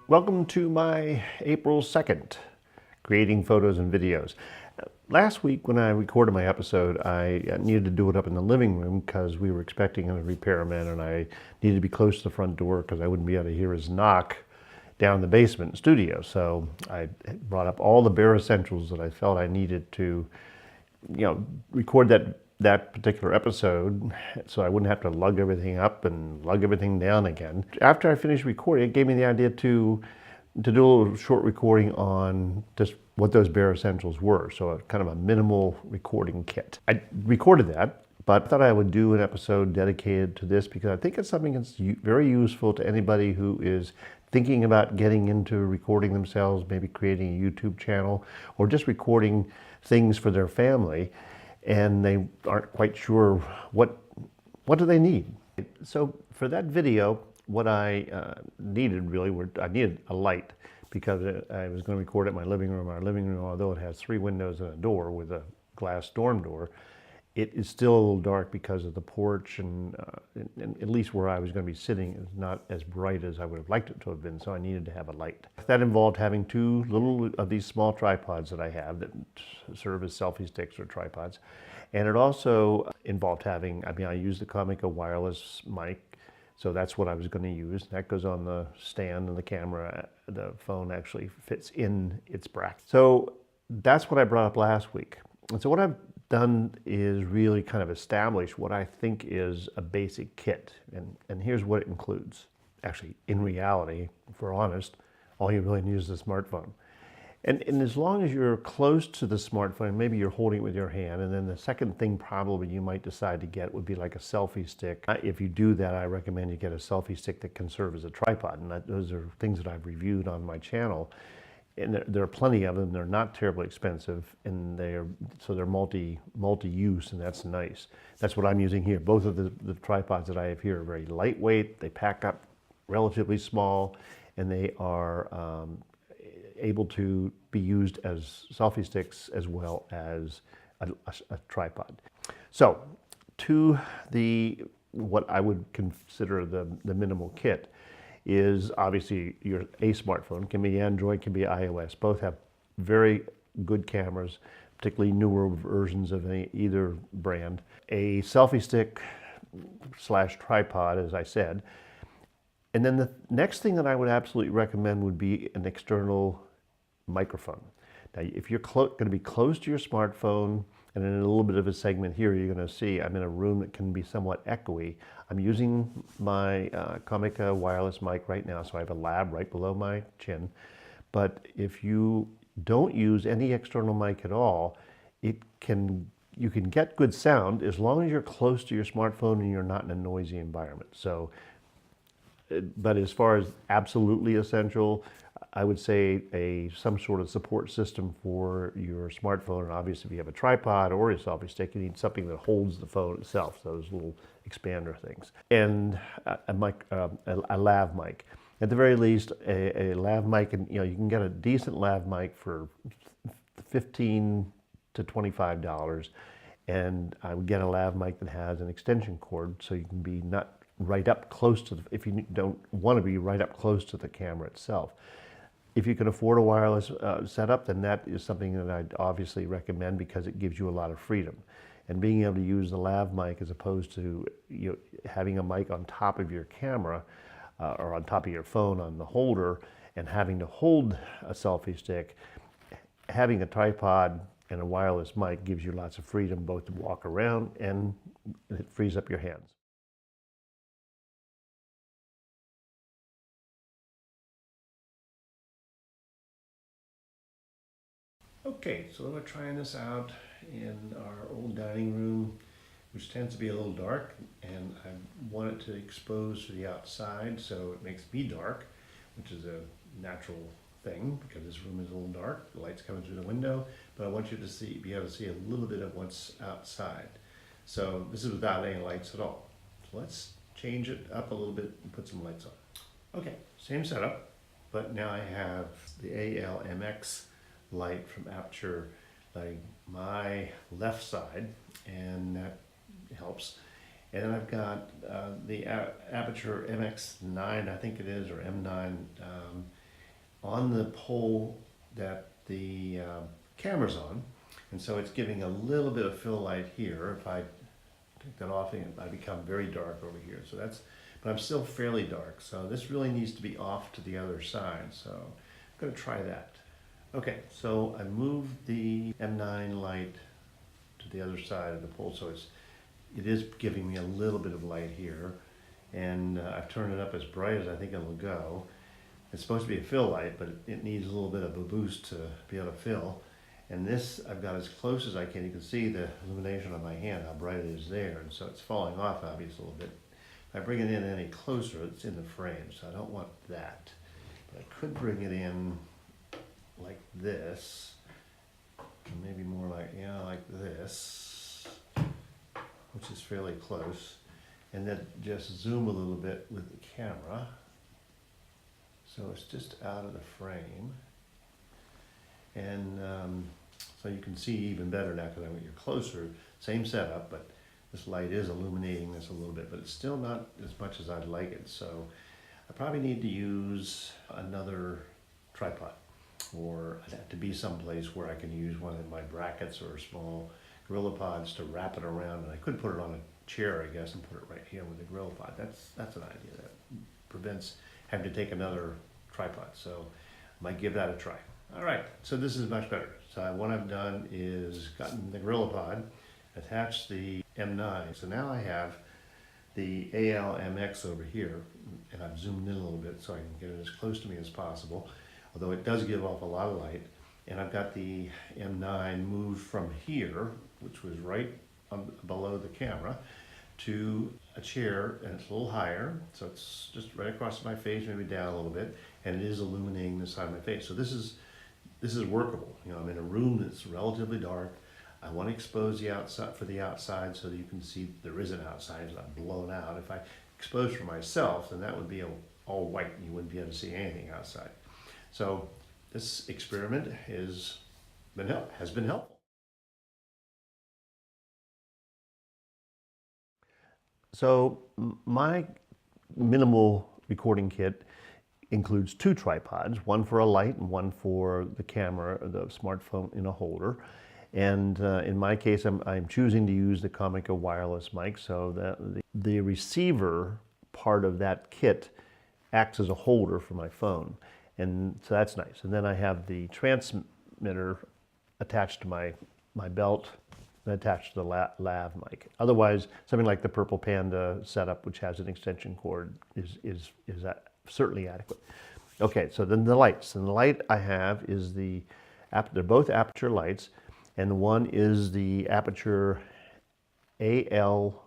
Welcome to my April 2nd, creating photos and videos. Last week when I recorded my episode, I needed to do it up in the living room because we were expecting a repairman and I needed to be close to the front door because I wouldn't be able to hear his knock down in the basement studio. So I brought up all the bare essentials that I felt I needed to, record that particular episode so I wouldn't have to lug everything up and lug everything down again. After I finished recording, it gave me the idea to do a little short recording on just what those bare essentials were. So a kind of a minimal recording kit. I recorded that, but I thought I would do an episode dedicated to this because I think it's something that's very useful to anybody who is thinking about getting into recording themselves, maybe creating a YouTube channel, or just recording things for their family, and they aren't quite sure what do they need. So for that video, what I needed really I needed a light because I was going to record at my living room. Our living room, although it has 3 windows and a door with a glass storm door, it is still a little dark because of the porch, and at least where I was going to be sitting is not as bright as I would have liked it to have been, so I needed to have a light. That involved having 2 little of these small tripods that I have that serve as selfie sticks or tripods. And it also involved having, I used the Comica wireless mic, so that's what I was going to use. That goes on the stand and the camera. The phone actually fits in its bracket. So that's what I brought up last week. And so what I've done is really kind of establish what I think is a basic kit. And here's what it includes. Actually, in reality, if we're honest, all you really need is a smartphone. And as long as you're close to the smartphone, maybe you're holding it with your hand, and then the second thing probably you might decide to get would be like a selfie stick. If you do that, I recommend you get a selfie stick that can serve as a tripod. And those are things that I've reviewed on my channel. And there are plenty of them. They're not terribly expensive, and they're multi-use, and that's nice. That's what I'm using here. Both of the tripods that I have here are very lightweight. They pack up relatively small, and they are able to be used as selfie sticks as well as a tripod. So to what I would consider the minimal kit is obviously a smartphone. Can be Android, can be iOS. Both have very good cameras, particularly newer versions of either brand. A selfie stick / tripod, as I said. And then the next thing that I would absolutely recommend would be an external microphone. Now, if you're going to be close to your smartphone, and in a little bit of a segment here, you're going to see I'm in a room that can be somewhat echoey. I'm using my Comica wireless mic right now, so I have a lab right below my chin. But if you don't use any external mic at all, you can get good sound as long as you're close to your smartphone and you're not in a noisy environment. So, but as far as absolutely essential, I would say some sort of support system for your smartphone. And obviously, if you have a tripod or a selfie stick, you need something that holds the phone itself, those little expander things. And a lav mic. At the very least, a lav mic, and you can get a decent lav mic for $15 to $25. And I would get a lav mic that has an extension cord, so you can be not right up close to if you don't want to be right up close to the camera itself. If you can afford a wireless setup, then that is something that I'd obviously recommend because it gives you a lot of freedom. And being able to use the lav mic as opposed to having a mic on top of your camera or on top of your phone on the holder and having to hold a selfie stick, having a tripod and a wireless mic gives you lots of freedom both to walk around and it frees up your hands. Okay, so we're trying this out in our old dining room, which tends to be a little dark, and I want it to expose to the outside, so it makes me dark, which is a natural thing because this room is a little dark. The light's coming through the window, but I want you to be able to see a little bit of what's outside. So this is without any lights at all. So let's change it up a little bit and put some lights on. Okay, same setup, but now I have the AL-MX light from Aputure, like my left side, and that helps. And then I've got the Aputure MX9, I think it is, or M9, on the pole that the camera's on. And so it's giving a little bit of fill light here. If I take that off, I become very dark over here. So that's, but I'm still fairly dark. So this really needs to be off to the other side. So I'm going to try that. Okay, so I moved the M9 light to the other side of the pole. So it is giving me a little bit of light here. And I've turned it up as bright as I think it'll go. It's supposed to be a fill light, but it needs a little bit of a boost to be able to fill. And this I've got as close as I can. You can see the illumination on my hand, how bright it is there. And so it's falling off obviously a little bit. If I bring it in any closer, it's in the frame, so I don't want that. But I could bring it in like this, or maybe more like, yeah, like this, which is fairly close. And then just zoom a little bit with the camera. So it's just out of the frame. And so you can see even better now because when you're closer, same setup, but this light is illuminating this a little bit, but it's still not as much as I'd like it. So I probably need to use another tripod, or I'd have to be someplace where I can use one of my brackets or small Gorillapods to wrap it around. And I could put it on a chair, I guess, and put it right here with the Gorillapod. That's an idea that prevents having to take another tripod. So I might give that a try. All right, so this is much better. So what I've done is gotten the Gorillapod, attached the M9. So now I have the AL-MX over here, and I've zoomed in a little bit so I can get it as close to me as possible, although it does give off a lot of light. And I've got the M9 moved from here, which was right below the camera, to a chair, and it's a little higher, so it's just right across my face, maybe down a little bit, and it is illuminating the side of my face. So this is workable. You know, I'm in a room that's relatively dark. I want to expose the outside for the outside so that you can see there is an outside. It's not blown out. If I expose for myself, then that would be all white and you wouldn't be able to see anything outside. So this experiment has been helpful. So my minimal recording kit includes two tripods, one for a light and one for the camera, or the smartphone in a holder. And in my case, I'm choosing to use the Comica wireless mic, so the receiver part of that kit acts as a holder for my phone. And so that's nice. And then I have the transmitter attached to my belt, and attached to the lav mic. Otherwise, something like the Purple Panda setup, which has an extension cord, is certainly adequate. Okay, so then the lights. And the light I have is they're both Aputure lights, and one is the Aputure AL-MX.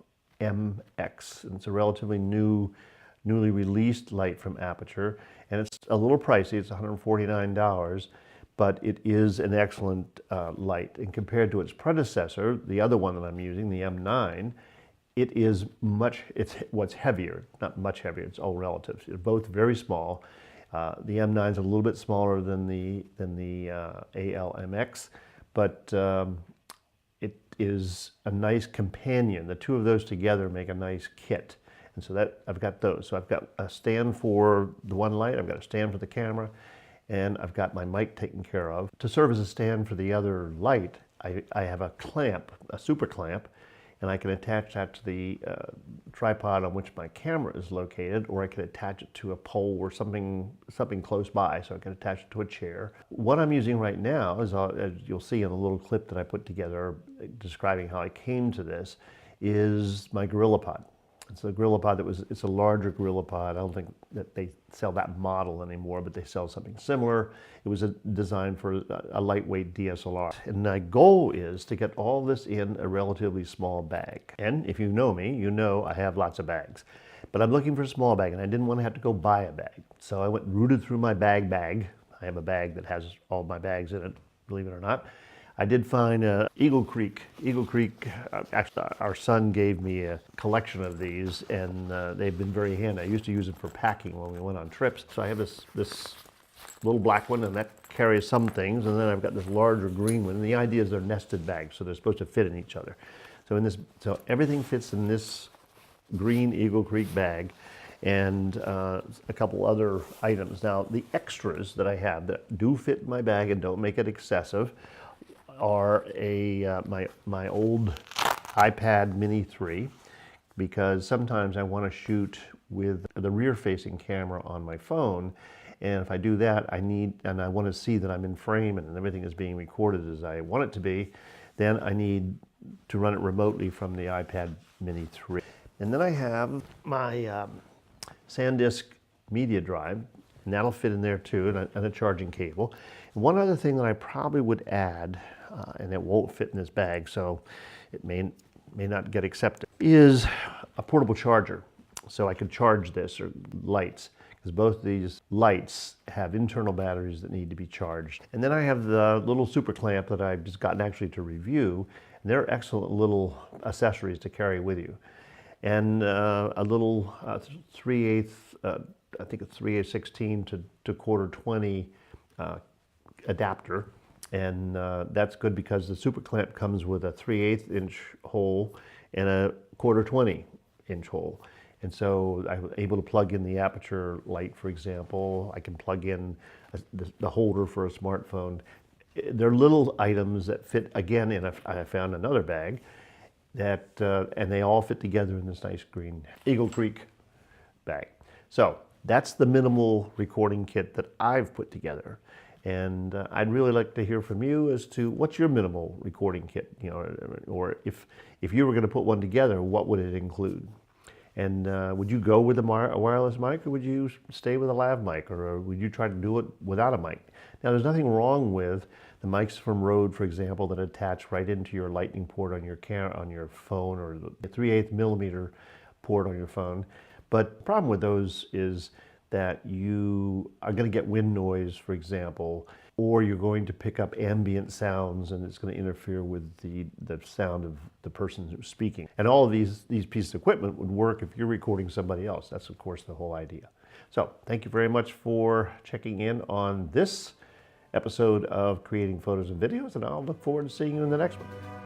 And it's a relatively newly released light from Aputure, and it's a little pricey. It's $149. But it is an excellent light. And compared to its predecessor, the other one that I'm using, the M9, it's what's heavier, not much heavier, it's all relative. They're both very small. The M9 is a little bit smaller than the AL-MX, but it is a nice companion. The two of those together make a nice kit. And so I've got those. So I've got a stand for the one light, I've got a stand for the camera, and I've got my mic taken care of. To serve as a stand for the other light, I have a clamp, a super clamp, and I can attach that to the tripod on which my camera is located, or I can attach it to a pole or something close by, so I can attach it to a chair. What I'm using right now is, as you'll see in a little clip that I put together describing how I came to this, is my Gorillapod. It's a Gorillapod it's a larger Gorillapod. I don't think that they sell that model anymore, but they sell something similar. It was designed for a lightweight DSLR. And my goal is to get all this in a relatively small bag. And if you know me, you know I have lots of bags. But I'm looking for a small bag, and I didn't want to have to go buy a bag. So I rooted through my bag. I have a bag that has all my bags in it, believe it or not. I did find Eagle Creek. Actually, our son gave me a collection of these, and they've been very handy. I used to use them for packing when we went on trips. So I have this little black one, and that carry some things, and then I've got this larger green one. And the idea is they're nested bags, so they're supposed to fit in each other. So everything fits in this green Eagle Creek bag, and a couple other items. Now, the extras that I have that do fit in my bag and don't make it excessive are my old iPad Mini 3, because sometimes I want to shoot with the rear-facing camera on my phone, and if I do that, I want to see that I'm in frame and everything is being recorded as I want it to be, then I need to run it remotely from the iPad Mini 3. And then I have my SanDisk media drive, and that'll fit in there too, and a charging cable. And one other thing that I probably would add, and it won't fit in this bag, so it may not get accepted, is a portable charger. So I could charge this, or lights, because both these lights have internal batteries that need to be charged. And then I have the little super clamp that I've just gotten actually to review, and they're excellent little accessories to carry with you. And a little 3/8, I think it's 3/8 16 to 1/4 20 adapter. And that's good because the super clamp comes with a 3/8 inch hole and a 1/4 20 inch hole. And so I was able to plug in the Aputure light, for example. I can plug in the holder for a smartphone. They're little items that fit, again, I found another bag that, and they all fit together in this nice green Eagle Creek bag. So that's the minimal recording kit that I've put together. And I'd really like to hear from you as to what's your minimal recording kit, or if you were going to put one together, what would it include? And would you go with a wireless mic, or would you stay with a lav mic, or would you try to do it without a mic? Now, there's nothing wrong with the mics from Rode, for example, that attach right into your lightning port on your phone, or the 3/8 millimeter port on your phone. But the problem with those is that you are going to get wind noise, for example, or you're going to pick up ambient sounds, and it's going to interfere with the sound of the person who's speaking. And all of these pieces of equipment would work if you're recording somebody else. That's, of course, the whole idea. So thank you very much for checking in on this episode of Creating Photos and Videos, and I'll look forward to seeing you in the next one.